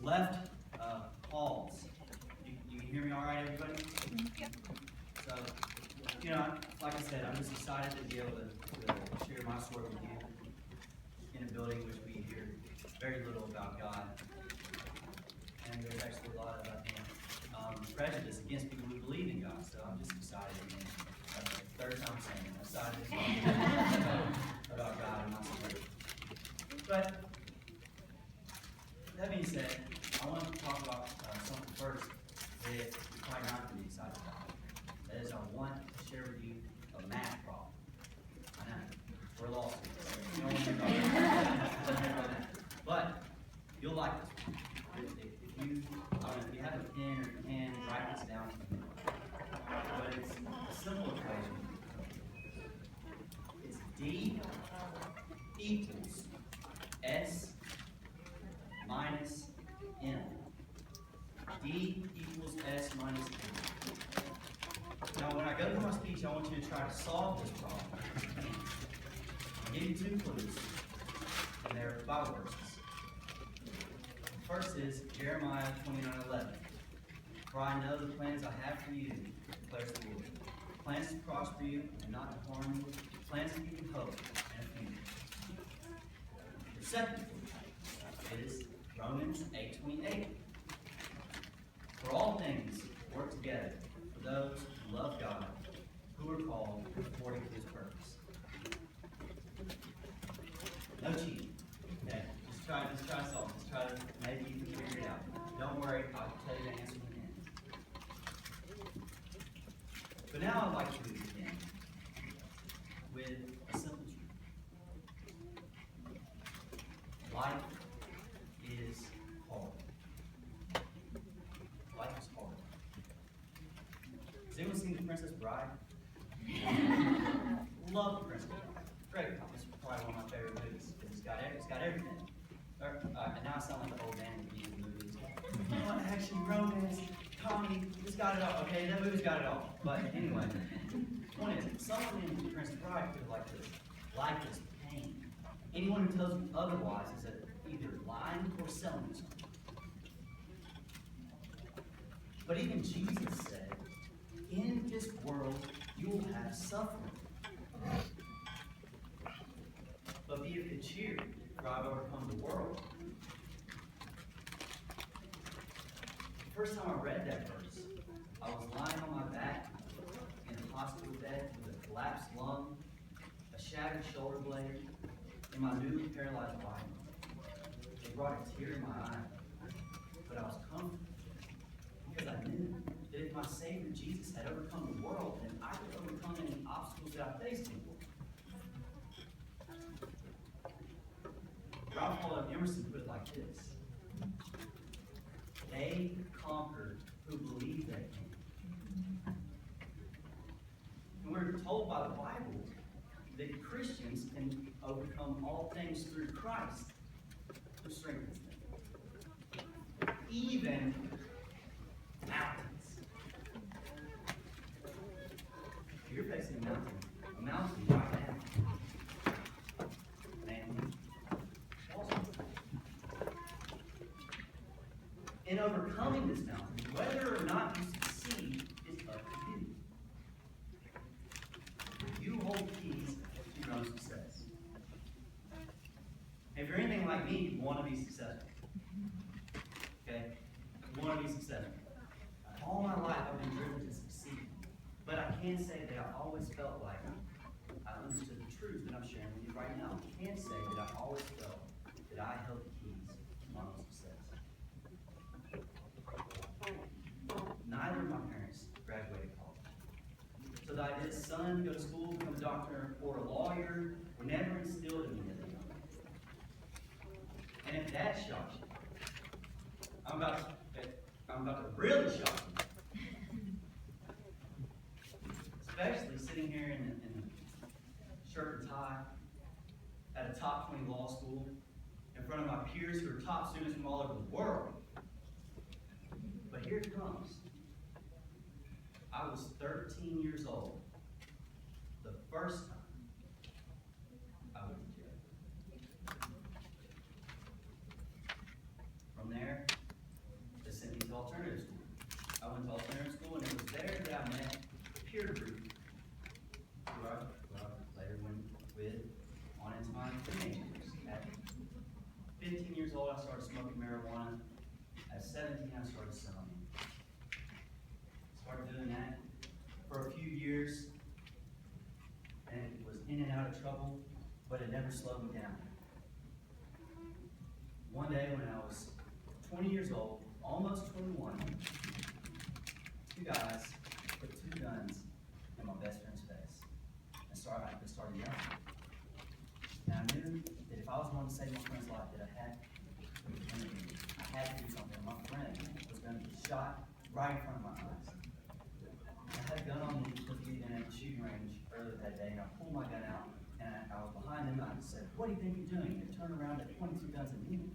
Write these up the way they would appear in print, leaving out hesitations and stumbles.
left halls. You can hear me all right, everybody? Yep. So, like I said, I'm just excited to be able to share my story with you in a building which we hear very little about God. And there's actually a lot of, I think, prejudice against people who believe in God. So I'm just excited again. That's the third time saying it. I'm excited to talk about God and my story. But that being said, I want to talk about something first that you're probably not going to be excited about. That is, I want to share with you a math problem. I know, we're lost. You don't want to hear about that. But you'll like this one. If you have a pen or a pen, write this down. But it's a simple equation. It's D equals S minus M. D equals S minus M. Now, when I go through my speech, I want you to try to solve this problem. I'll give you two clues, and they're Bible verses. First is Jeremiah 29:11. For I know the plans I have for you, declares the Lord. Plans to prosper you and not to harm you. Plans to give you hope and a future. The second clue is Romans 8:28. For all things work together for those who love God, who are called according to His purpose. No cheating. Okay, just try to solve it. Just try to, maybe you can figure it out. Don't worry, I'll tell you the answer in the end. But now I'd like to begin with a simple truth. Life is hard. Life is hard. Has anyone seen The Princess Bride? Love The Princess Bride. Great. It's probably one of my favorite movies because it's got everything. And now I sound like an old man at the end of the movies. Action, romance, comedy, it's got it all. Okay, that movie's got it all. But anyway, the point is, someone in The Princess Bride could like this. Life is pain. Anyone who tells you otherwise is either lying or selling you something. But even Jesus said, in this world you will have suffering. But be of good cheer, for I have overcome the world. The first time I read that verse, I was lying on my back in a hospital bed with a collapsed lung, a shattered shoulder blade, and my newly paralyzed body. It brought a tear in my eye, but I was comforted because I knew that if my Savior Jesus had overcome the world, then I could overcome any obstacles that I faced in the world. Ralph Waldo Emerson put it like this: they conquered who believed they can. And we're told by the Bible that Christians can overcome all things through Christ who strengthens them. Even mountains. You're facing a mountain right now. Man, in overcoming this mountain, whether or not you succeed is up to you. You hold keys to your own success. If you're anything like me, you want to be successful. Okay? You want to be successful. All my life I've been driven to succeed. But I can say that I always felt like I understood the truth that I'm sharing with you right now. I can say that I always felt that I held the keys to my own success. Neither of my parents graduated college. So the idea of son, go to school, become a doctor or a lawyer were never instilled in me as a young man. And if that shocks you, I'm about to really shock you. Especially sitting here in a shirt and tie at a top 20 law school in front of my peers who are top students from all over the world. But here it comes. I was 13 years old the first time I went to jail. From there, 15 years old, I started smoking marijuana. At 17, I started selling it. Started doing that for a few years, and was in and out of trouble, but it never slowed me down. One day when I was 20 years old, almost 21, two guys put two guns in my best friend's face and started yelling. And I knew that if I was going to save my friend's life, that I had to do something. My friend was going to get shot right in front of my eyes. I had a gun on me because we'd been at the shooting range earlier that day, and I pulled my gun out, and I was behind them, and I said, "What do you think you're doing?" They turned around and pointed two guns at me.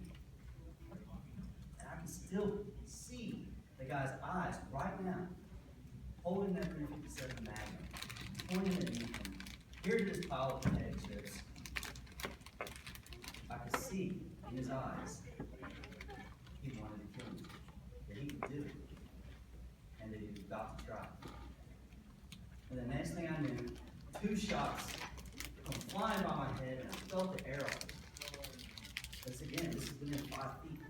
And I can still see the guy's eyes right now, holding that .357 Magnum, pointing at me from here to this pile of potato chips. I could see in his eyes he wanted to kill me, that he could do it, and that he was about to try. And the next thing I knew, two shots come flying by my head, and I felt the arrow. This is within 5 feet.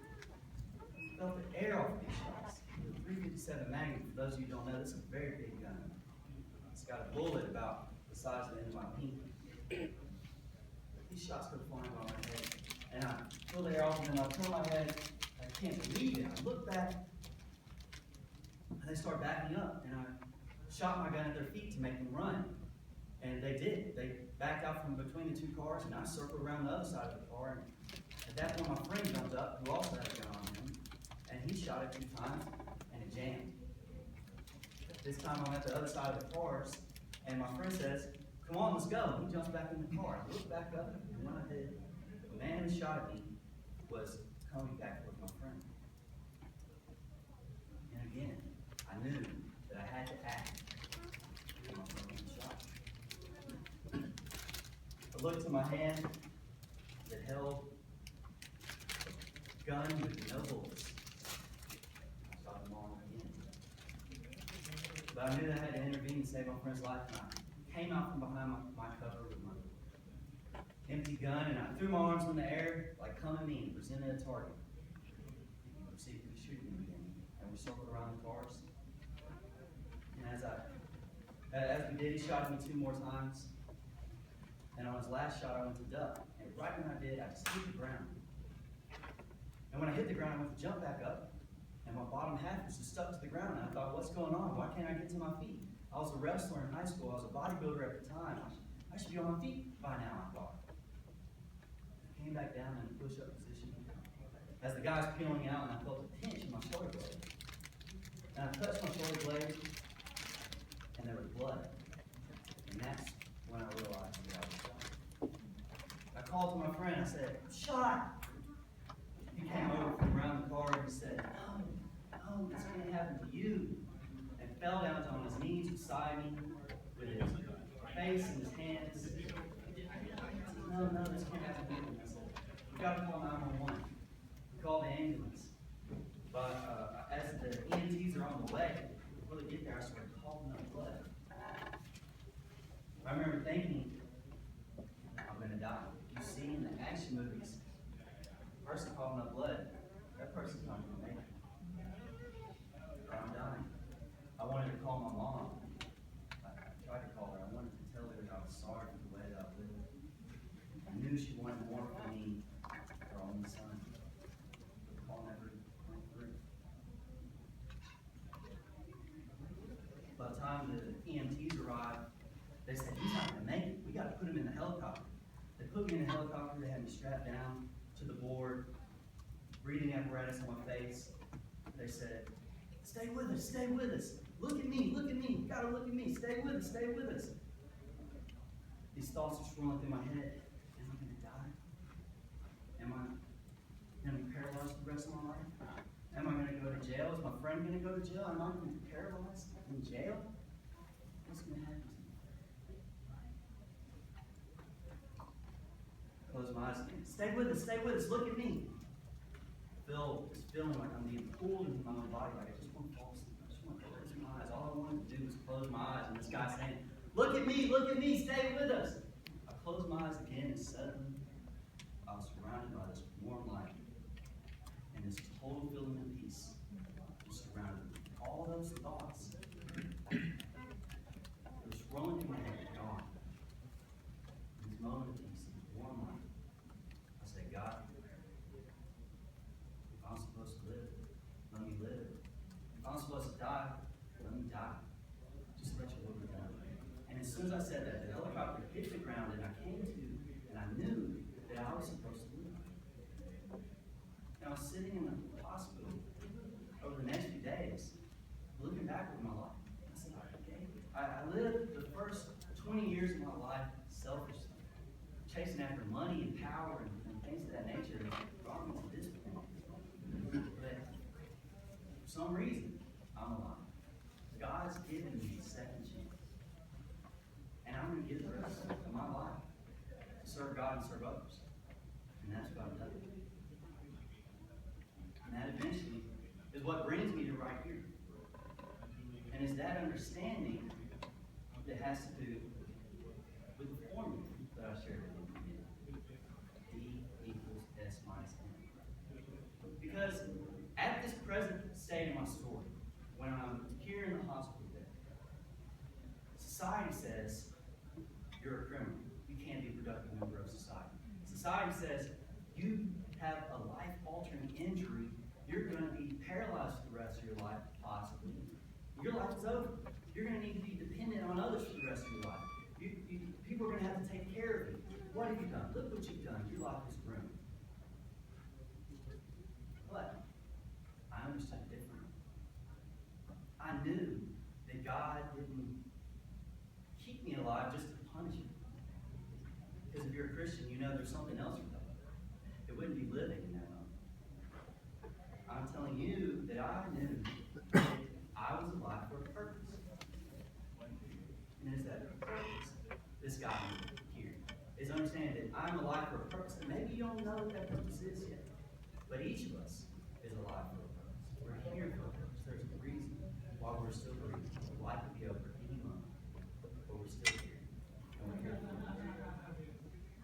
I felt the arrow of these shots. The .357 Magnum, for those of you who don't know, this is a very big gun. It's got a bullet about the size of the end of my pinky. These shots go flying by my head, and I feel the arrow, and then I turn my head. I can't believe it. I look back, and they start backing up, and I shot my gun at their feet to make them run. And they did. They backed out from between the two cars, and I circled around the other side of the car. And at that point, my friend jumped up, who also had a gun on him, and he shot it 2 times, and it jammed. This time, I'm at the other side of the cars, and my friend says, "Come on, let's go." And he jumps back in the car. I look back up, and when I did, the man who shot at me was coming back with my friend. And again, I knew that I had to act. My friend was shot. I looked to my hand that held a gun with no bullets. I shot them all again. But I knew that I had to intervene and save my friend's life, and I came out from behind my cover with my empty gun, and I threw my arms in the air like "come at me," and presented a target. You see, he was shooting me again, and we circled around the cars. And as we did, he shot me 2 more times. And on his last shot, I went to duck. And right when I did, I just hit the ground. And when I hit the ground, I went to jump back up, and my bottom half was just stuck to the ground. And I thought, what's going on? Why can't I get to my feet? I was a wrestler in high school. I was a bodybuilder at the time. I should be on my feet by now, I thought. I came back down in a push-up position. As the guy was peeling out, and I felt a pinch in my shoulder blade. And I touched my shoulder blade, and there was blood. And that's when I realized that I was shot. I called to my friend. I said, "I'm shot." He came over from around the car and he said, "No, this can't happen to you." And fell down on his knees beside me with his face in his hands. He said, No, this can't happen to you. I said, "We've got to call 911. We called the ambulance. But as the EMTs are on the way, before they get there, I started coughing up blood. I remember thinking, I'm going to die. You see in the action movies, a person coughing up blood, that person's not going to make it. Or I'm dying. I wanted to call my mom. I tried to call her. I wanted to tell her that I was sorry for the way that I lived. I knew she wanted more for me, her only son. But the call never went through. By the time the EMTs arrived, they said, "He's not going to make it. We got to put him in the helicopter." They put me in the helicopter. They had me strapped down to the board, breathing apparatus on my face. They said, "Stay with us, stay with us. Look at me, you got to look at me. Stay with us, stay with us." These thoughts are swirling through my head. Am I going to die? Am I going to be paralyzed the rest of my life? Am I going to go to jail? Is my friend going to go to jail? Am I going to be paralyzed in jail? What's going to happen to me? Close my eyes again. Stay with us, look at me. I feel this feeling like I'm being pulled into my own body, like I just want to fall asleep. I just want to close my eyes. All I wanted to do was close my eyes, and this guy saying, look at me, stay with us." I closed my eyes again, and suddenly I was surrounded by this warm light. peace was surrounding me. All those thoughts, it was rolling through my head, gone. In this moment of peace, this warm light, I said, God, if I'm supposed to live, let me live. If I'm supposed to die, let me die. Just let your will be done. And as soon as I said that, the helicopter hit the ground, and I came to, and I knew that I was supposed to live. And I was sitting in the hospital over the next few days, looking back over my life. I said, okay, I lived the first 20 years of my life selfishly, chasing after money and power and things of that nature that brought me to this point. But for some reason, I'm alive. God's given me a second chance. And I'm going to give the rest of my life to serve God and serve others. And that's what I've done. And that eventually is what brings me to right here. And it's that understanding that has to do with the formula that I shared with you at the beginning. D equals S minus N. Because at this present state in my story, when I'm here in the hospital bed, society says you're a criminal. You can't be a productive member of society. Society says you have a life-altering injury. You're going to be paralyzed for the rest of your life, possibly. Your life is over. You're going to need to be dependent on others for the rest of your life. People are going to have to take care of you. What have you done? Look what you've done. Your life is ruined. But I understood differently. I knew that God didn't keep me alive just to punish me. Because if you're a Christian, you know there's something else you're doing. It wouldn't be living in that moment. I'm telling you that I knew that I was alive for a purpose. And it's that purpose that's got me here. Is understanding that I'm alive for a purpose. And maybe you don't know what that purpose is yet. But each of us is alive for a purpose. We're here for a purpose. There's a reason why we're still breathing. Life could be over any moment. But we're still here. And we're here for a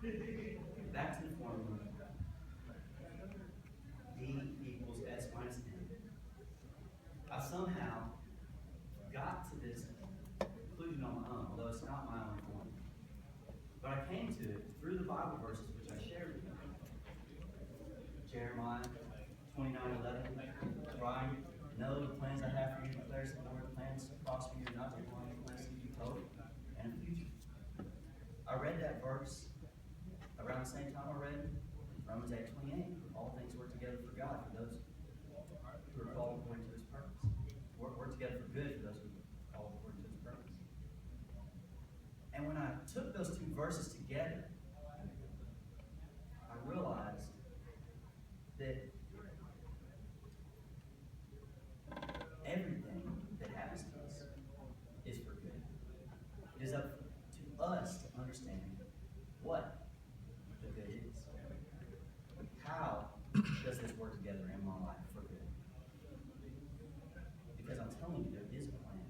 reason. Back to the formula. D equals S minus N. I somehow got to this conclusion on my own, although it's not my own formula. But I came to it through the Bible verses which I shared with you. Jeremiah 29:11. For I know the plans I have for you, declares the Lord, plans to prosper you, not to harm you, plans to give you hope and a future. I read that verse around the same time I read Romans 8:28. All things work together for God, for those who are called according to his purpose. Work together for good for those who are called according to his purpose. And when I took those two verses together, I realized that everything that happens to us is for good. It is up to us to understand what the good is. How does this work together in my life for good? Because I'm telling you, there is a plan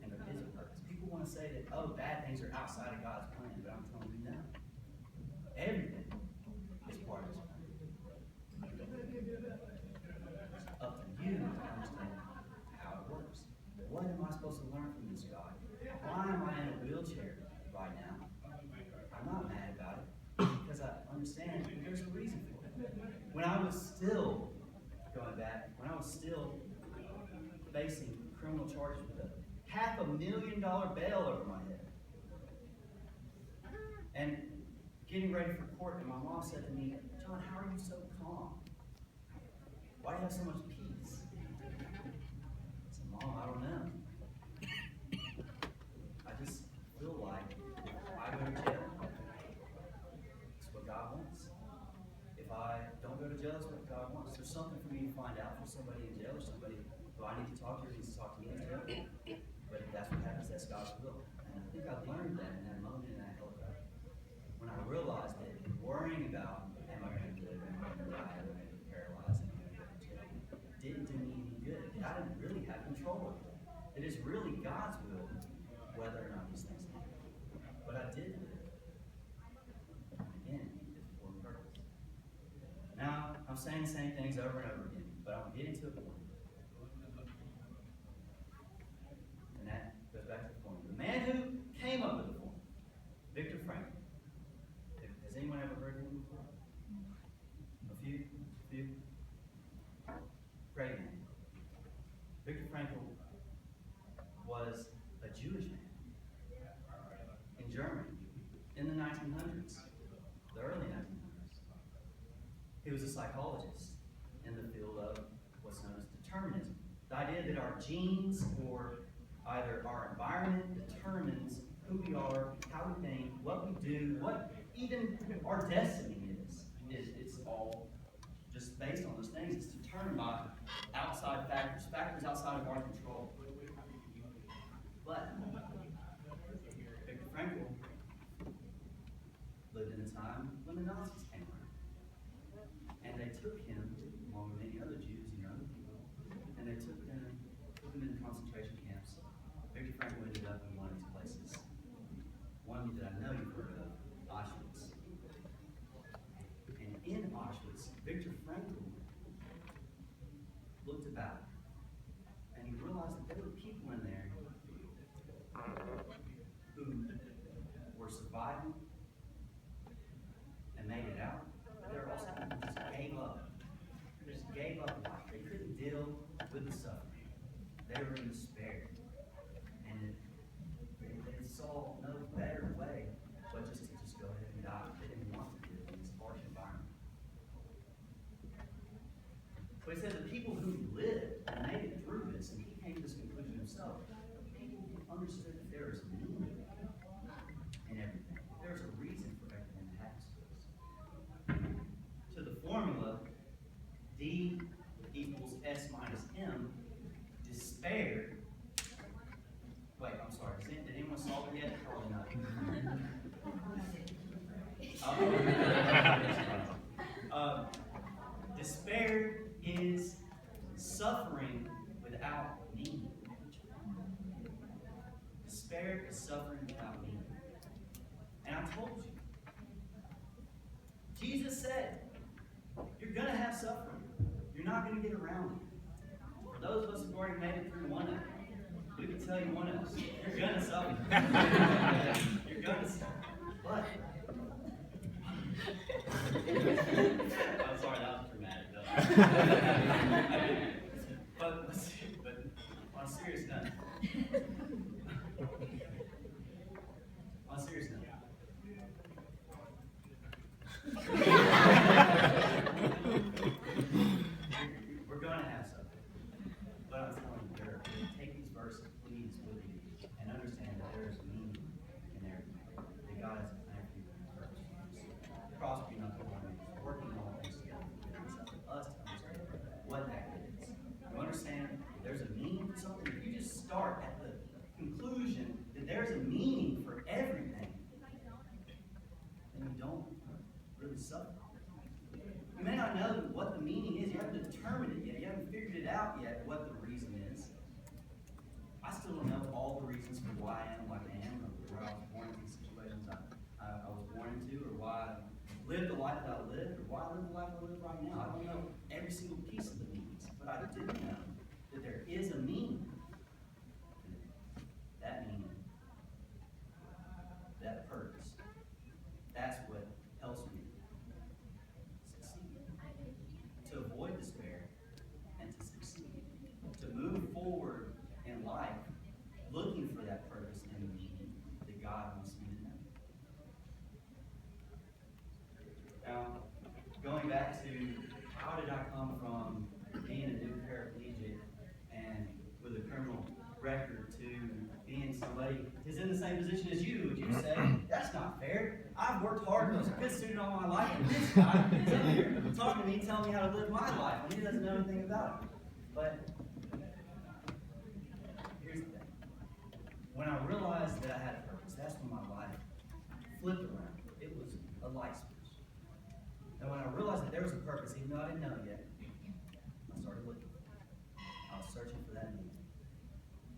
and there is a purpose. People want to say that, oh, bad things are outside of God's plan, but I'm telling you, no. Everything is part of his plan. It's up to you to understand how it works. What am I supposed to learn from this God? Why am I in a wheelchair right now? I'm not mad about it because I understand that there's a reason for it. When I was still going back, when I was still facing criminal charges with a $500,000 bail over my head, and getting ready for court, and my mom said to me, John, how are you so calm? Why do you have so much peace? I said, Mom, I don't know. I just feel like if I go to jail, it's what God wants. If I don't go to jail, it's what God wants. There's something for me to find out from somebody in jail, or somebody who I need to talk to, or needs to talk to me in jail. But if that's what happens, that's God's will. And I think I learned that in that moment in that helicopter. When I realized that worrying about, am I going to live, am I going to die, am I going to be paralyzed, am I going to go to jail, didn't do me any good. That I didn't really have control over it. It is really God's will whether or not these things happen. But I did live. And again, it's for a purpose. Now, I'm saying the same things over and over again, but I'm getting to a point genes or either our environment determines who we are, how we think, what we do, what even our destiny is. It's all just based on those things. It's determined by outside factors, factors outside of our control. But Viktor Frankl lived in a time when the Nazis came around. And they took him, along with many other Jews and other people, and they took him into concentration camps. Viktor Frankl ended up in one of these places. One that I know you've heard of, Auschwitz. And in Auschwitz, Viktor Frankl looked about, and he realized that there were people in there who were surviving and made it out, but there were also people who just gave up. They just gave up life. They couldn't deal with the suffering. They were in despair. And they saw no better way but just to go ahead and die. They didn't want to live in this harsh environment. But he said the people who lived and made it through this, and he came to this conclusion himself, people who understood that there is meaning in everything. There's a reason for everything that happens to us. To the formula, D equals S minus M, despair. Wait, I'm sorry. Did anyone solve it yet? Probably not. Despair is suffering without meaning. Despair is suffering without meaning. And I told you, Jesus said, you're going to have suffering. You're not going to get around it. For those of us who've already made it through one of them, we can tell you one else. You're going to suffer. You're going to suffer. But, I'm sorry, that was dramatic. But on a serious note, we're going to have something. But I'm telling you, take these verses, please, with you, and understand that there is meaning in everything. That God has a plan for you and a purpose for you. Prosper you, not to harm you. Working all things together for good. It's up to us to understand what that is. You understand that there's a meaning for something. If you just start at the conclusion that there's a meaning for everything, then you don't really suffer. You may not know what the meaning is. You haven't determined it yet. You haven't figured it out yet what the reason is. I still don't know all the reasons for why I am like I am, or where I was born in these situations I was born into, or why I lived the life that I lived, or why I live the life I live right now. I don't know every single piece of the meanings, but I do know that there is a meaning. That meaning, that purpose, that's what helps me succeed. To avoid despair and to succeed. To move forward in life looking for that purpose and meaning that God wants me to know. Now, going back to how did I come from being a new paraplegic and with a criminal record to being somebody who's in the same position as you, would you say, that's not fair. I've worked hard and was a good student all my life, and this guy is up here talking to me, telling me how to live my life, and he doesn't know anything about it. But here's the thing. When I realized that I had a purpose, that's when my life flipped around. It was a light switch. And when I realized that there was a purpose, even though I didn't know it yet, I started looking. I was searching for that meaning.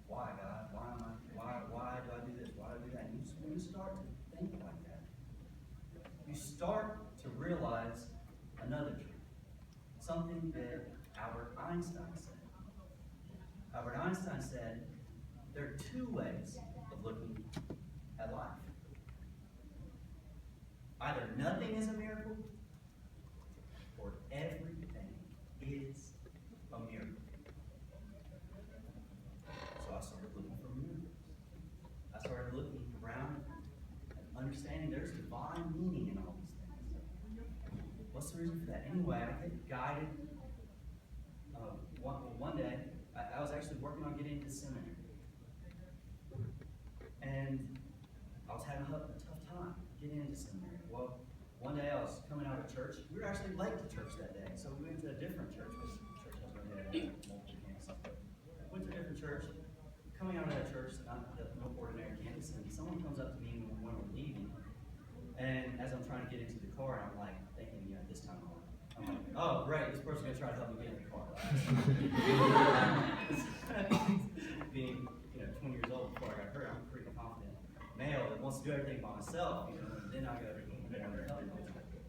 Why, God? Why do I do this? Why do I do that? And when you start to think like that, you start to realize another truth. Something that Albert Einstein said. Albert Einstein said, there are two ways of looking at life. Either nothing is a miracle, or everything is a miracle. So I started looking for miracles. I started looking around and understanding there's divine meaning in all these things. What's the reason for that? Anyway, I get guided. One day, I was actually working on getting church. We were actually late to church that day, so we went to a different church because the church has had multiple campuses. But went to a different church. Coming out of that church, not the no ordinary campus, and someone comes up to me when we're leaving, and as I'm trying to get into the car, I'm like thinking, this time I'm like, oh great, this person's gonna try to help me get in the car. Being 20 years old before I got hurt, I'm a pretty confident male that wants to do everything by myself, and then I go,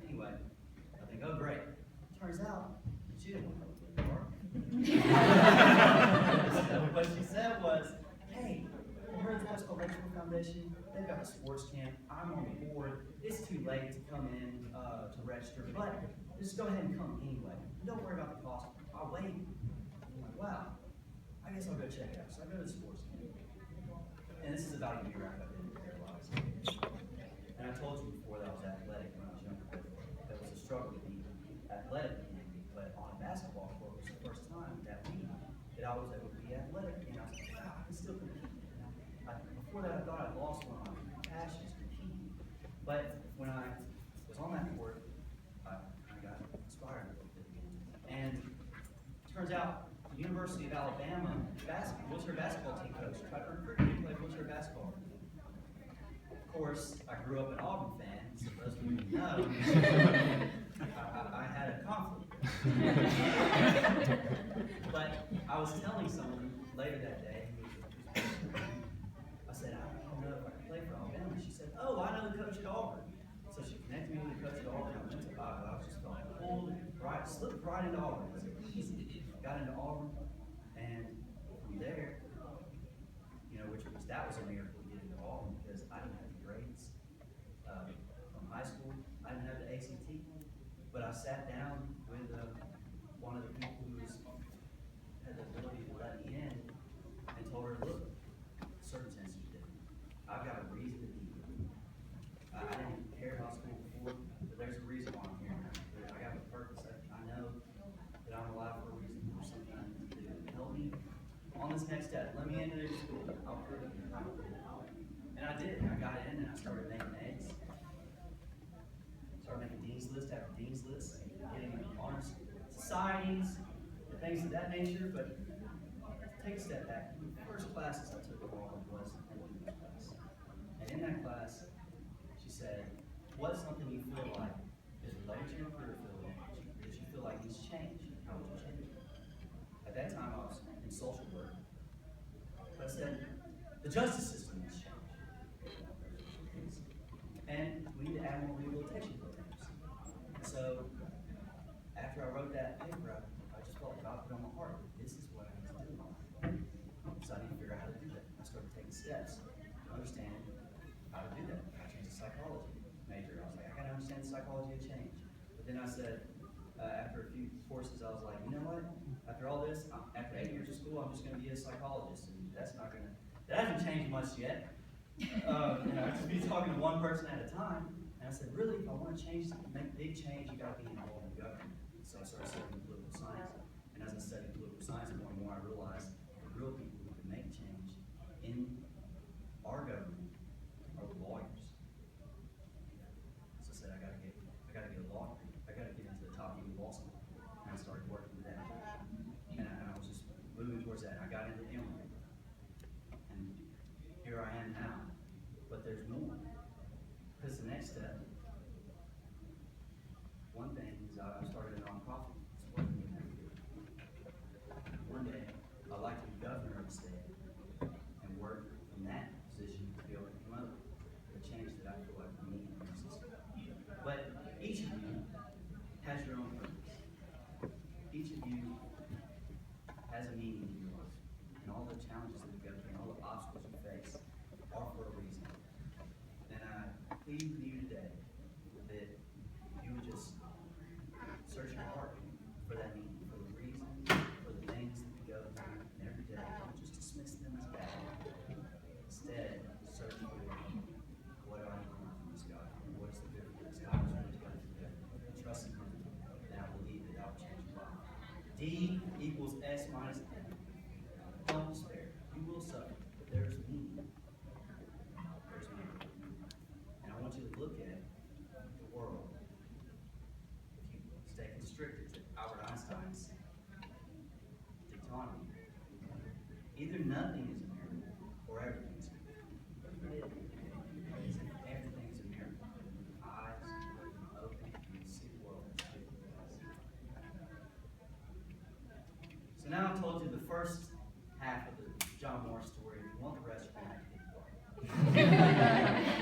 anyway, I think, oh great. Turns out, she didn't want to help me in the car. What she said was, hey, I heard the Electrical Foundation, they've got a sports camp, I'm on the board, it's too late to come in to register, but just go ahead and come anyway. Don't worry about the cost, I'll wait. I'm like, wow, I guess I'll go check it out. So I go to the sports camp. And this is about a year after I've been paralyzed. And I told you before that I was athletic when I was younger, but that was a struggle to be athletic again. But on a basketball court was the first time that week that I was able to be athletic. And I was like, wow, I can still compete. Before that, I thought I'd lost one of my passions, competing. But when I was on that court, I got inspired a little bit again. And it turns out the University of Alabama wheelchair basketball team coach tried to recruit me to play wheelchair basketball. Of course, I grew up an Auburn fan, so those of you who know, I had a conflict. But I was telling someone later that day, I said, I don't know if I can play for Alabama. She said, oh, I know the coach at Auburn. So she connected me with the coach at Auburn. I went to Auburn. I was just going pulled right, slipped right into Auburn. It was easy. Got into Auburn, and from there, that was a miracle to get into Auburn because I didn't have the grades from high school. I didn't have the ACT, but I sat down with one of the people who had the ability to let me in and told her, look, circumstances are different. I've got a reason to be here. I didn't even care about school before, but there's a reason why I'm here now. I got a purpose. I know that I'm alive for a reason. There's something I need to do. Help me on this next step. Let me into this school. I'll prove it. And I did. I got in and I started making eggs. Started making dean's list after dean's list, getting honors societies, things of that nature. But take a step back. The first classes I took at Auburn was an English class. And in that class, she said, what's something you feel like is related to your career field that you feel like needs change? How would you change it? At that time, I was in social work. But I said, the justice system needs change. And we need to add more rehabilitation programs. So, after I wrote that paper, I just felt God put on my heart. This is what I need to do. So I need to figure out how to do that. I started taking steps to understand how to do that. I changed the psychology major. I was like, I gotta understand the psychology of change. But then I said, after a few courses, I was like, you know what? After all this, after 8 years of school, I'm just gonna be a psychologist, and that hasn't changed much yet. I just be talking to one person at a time. And I said, really, if I want to make big change, you got to be involved in government. So I started studying political science. And as I studied political science more and more, I realized the real people who can make change in our government are the lawyers. So I said, I got to get a law degree. I got to get into the top U law school. And I started working with that. And I was just moving towards that. And I got into Emory. And here I am now. But there's more. Because the next step, one thing is I started a nonprofit supporting the community. One day, I'd like to be governor of the state and work from that position to be able to promote the change that I feel like we need in our system. But each of you has your own purpose. Each of you has a meaning in your life. And all the challenges that you go through and all the obstacles you face are for a reason. And I plead with you today that you would just search your heart for that meaning, for the reason, for the things that you go through, and every day, don't just dismiss them as bad. Instead, search for what do I need to learn from this God? What is the good for this God? What is going to do? Trust in Him, and I believe that will change your life. D equals S minus N. Don't despair. You will suffer, but there's meaning. There's meaning. And I want you to look at the world, the nothing is a miracle, or everything is a miracle. Everything is a miracle. Eyes open, and you see the world as it is. So now I've told you the first half of the John Moore story. If you want the rest, you're going to have to get the book.